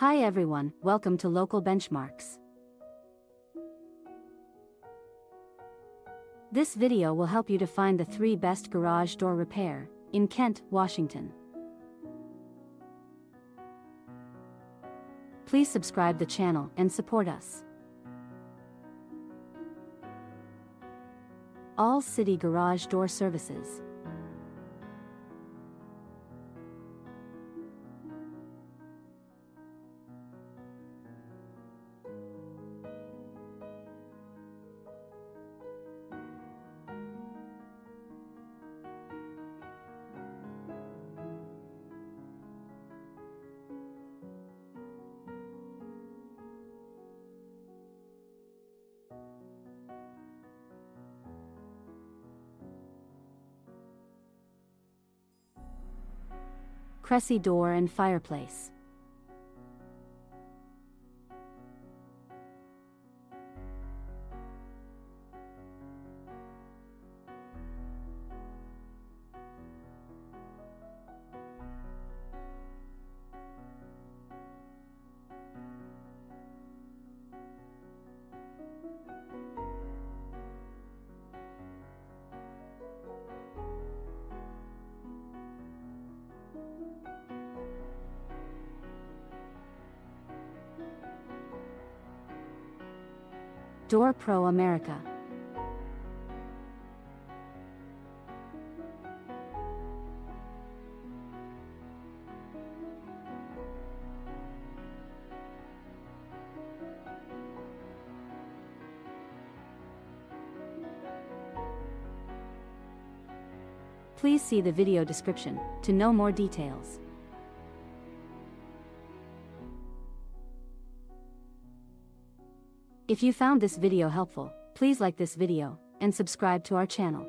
Hi everyone, welcome to Local Benchmarks. This video will help you to find the 3 best garage door repair in Kent, Washington. Please subscribe the channel and support us. All City Garage Door Services. Cressy Door and Fireplace. Door Pro America. Please see the video description to know more details. If you found this video helpful, please like this video and subscribe to our channel.